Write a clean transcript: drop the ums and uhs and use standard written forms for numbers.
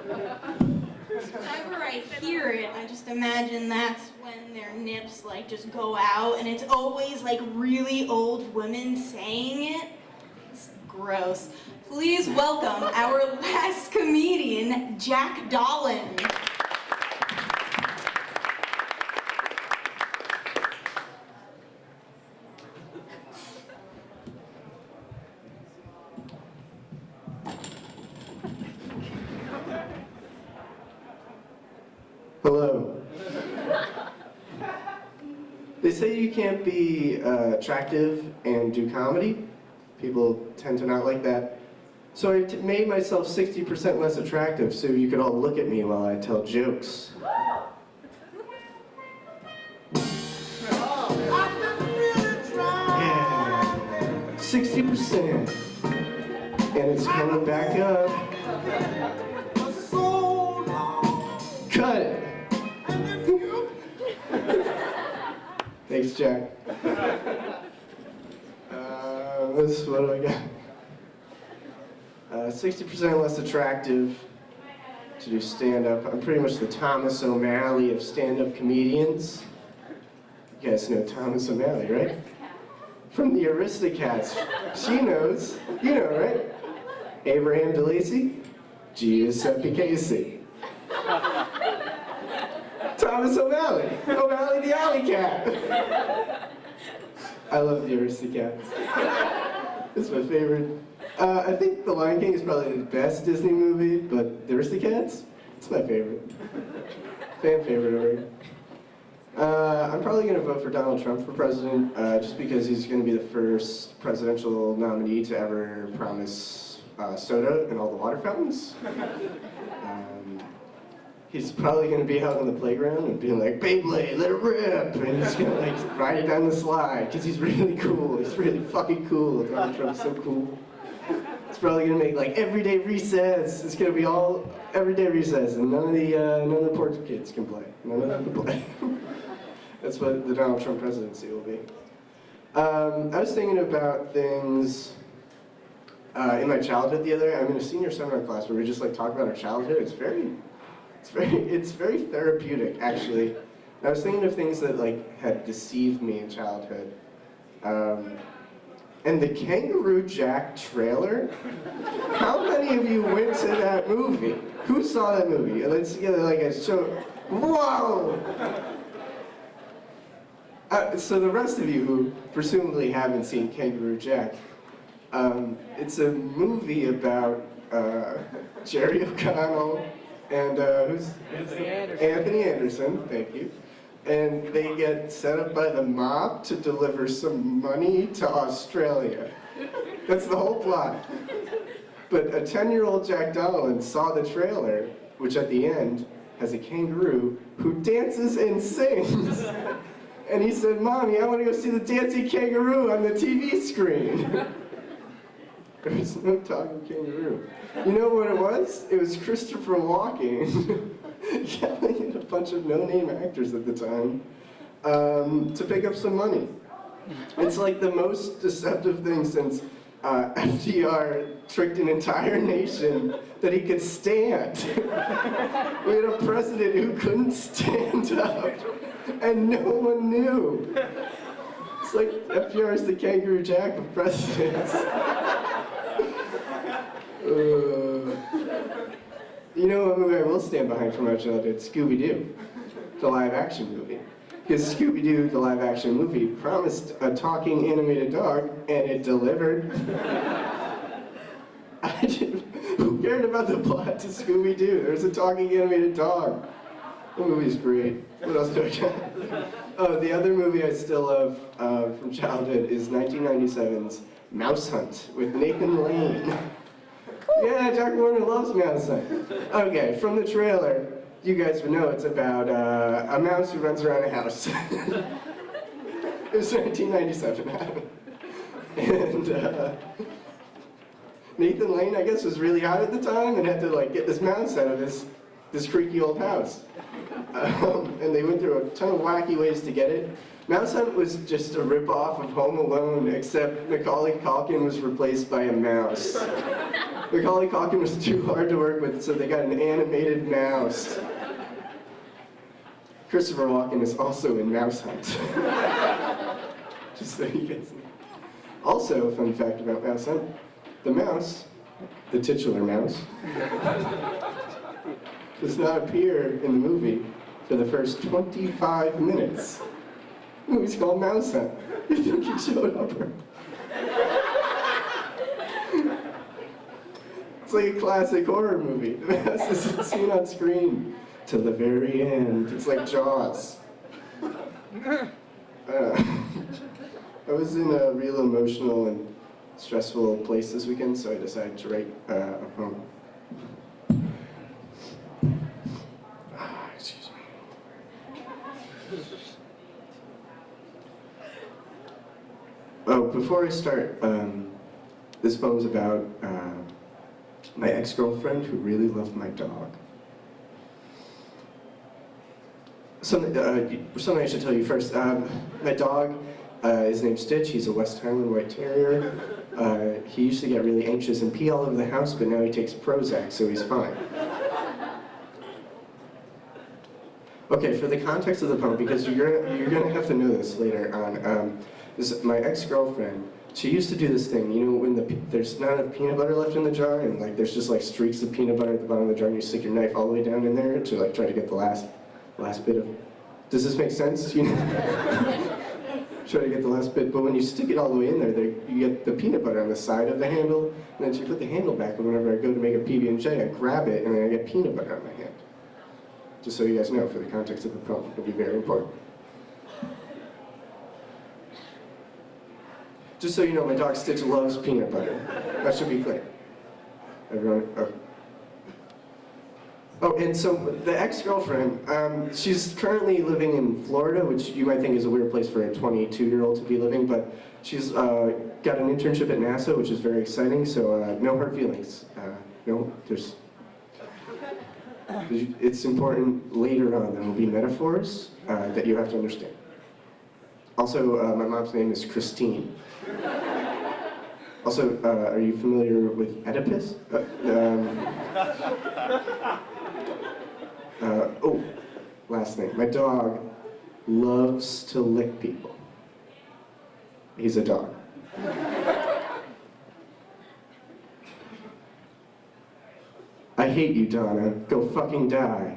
Whenever I hear it, I just imagine that's when their nips like just go out, and it's always like really old women saying it. It's gross. Please welcome our last comedian, Jack Dahlin. Hello. They say you can't be attractive and do comedy. People tend to not like that. So I made myself 60% less attractive so you could all look at me while I tell jokes. Yeah, 60%. And it's coming back up. Cut it. Thanks, Jack. What do I got? 60% less attractive to do stand-up. I'm pretty much the Thomas O'Malley of stand-up comedians. You guys know Thomas O'Malley, right? From the Aristocats. She knows. You know, right? Abraham DeLacy, Giuseppe Casey. Thomas O'Malley. O'Malley the Alley Cat. I love the Aristocats. It's my favorite. I think The Lion King is probably the best Disney movie, but the Aristocats, it's my favorite. Fan favorite already. I'm probably going to vote for Donald Trump for president, just because he's going to be the first presidential nominee to ever promise soda in all the water fountains. He's probably going to be out on the playground and being like, Beyblade, let it rip! And he's going to like ride it down the slide, because he's really cool. He's really fucking cool. Donald Trump's so cool. It's probably going to make like everyday recess. It's going to be all everyday recess, and none of the poor kids can play. None of them can play. That's what the Donald Trump presidency will be. I was thinking about things in my childhood the other day. I'm in a senior seminar class where we just like talk about our childhood. It's very therapeutic, actually. And I was thinking of things that like had deceived me in childhood. And the Kangaroo Jack trailer? How many of you went to that movie? Who saw that movie? Let's get like a show. Whoa! So the rest of you who presumably haven't seen Kangaroo Jack, it's a movie about Jerry O'Connell and Anthony Anderson, thank you. And they get set up by the mob to deliver some money to Australia. That's the whole plot. But a 10-year-old Jack Dahlin saw the trailer, which at the end has a kangaroo who dances and sings. And he said, Mommy, I want to go see the dancing kangaroo on the TV screen. There was no talking kangaroo. You know what it was? It was Christopher Walken yelling at a bunch of no-name actors at the time to pick up some money. It's like the most deceptive thing since FDR tricked an entire nation that he could stand. We had a president who couldn't stand up, and no one knew. It's like FDR is the Kangaroo Jack of presidents. You know what movie I will stand behind from my childhood? Scooby-Doo, the live-action movie. Because Scooby-Doo, the live-action movie, promised a talking animated dog, and it delivered. Who cared about the plot to Scooby-Doo? There's a talking animated dog. The movie's great. What else do I got? Oh, the other movie I still love from childhood is 1997's Mouse Hunt with Nathan Lane. Yeah, Jack Warner loves Mouse Hunt. Okay, from the trailer, you guys would know it's about a mouse who runs around a house. It was 1997, and Nathan Lane, I guess, was really hot at the time and had to like get this mouse out of his this creaky old house. And they went through a ton of wacky ways to get it. Mouse Hunt was just a ripoff of Home Alone, except Macaulay Culkin was replaced by a mouse. Macaulay Culkin was too hard to work with, so they got an animated mouse. Christopher Walken is also in Mouse Hunt. Just so you guys know. Also, a fun fact about Mouse Hunt, the mouse, the titular mouse, does not appear in the movie for the first 25 minutes. The movie's called Mouse Hunt. You think he showed up? It's like a classic horror movie. The mouse isn't seen on screen till the very end. It's like Jaws. I was in a real emotional and stressful place this weekend, so I decided to write a poem. Excuse me. Oh, before I start, this poem's about my ex-girlfriend who really loved my dog. Something I should tell you first. My dog is named Stitch. He's a West Highland White Terrier. He used to get really anxious and pee all over the house, but now he takes Prozac, so he's fine. Okay, for the context of the poem, because you're gonna have to know this later on. My ex-girlfriend, she used to do this thing, you know, when there's not enough peanut butter left in the jar, and like there's just like streaks of peanut butter at the bottom of the jar, and you stick your knife all the way down in there to like try to get the last bit of. Does this make sense? You know? Try to get the last bit, but when you stick it all the way in there, you get the peanut butter on the side of the handle, and then you put the handle back, and whenever I go to make a PB&J, I grab it, and then I get peanut butter on my hand. Just so you guys know, for the context of the poem, it'll be very important. Just so you know, my dog Stitch loves peanut butter. That should be clear. Everyone, oh, and so the ex-girlfriend, she's currently living in Florida, which you might think is a weird place for a 22-year-old to be living, but she's got an internship at NASA, which is very exciting, so no hard feelings. It's important later on, there will be metaphors that you have to understand. Also, my mom's name is Christine. Also, are you familiar with Oedipus? Oh, last thing. My dog loves to lick people. He's a dog. I hate you, Donna. Go fucking die.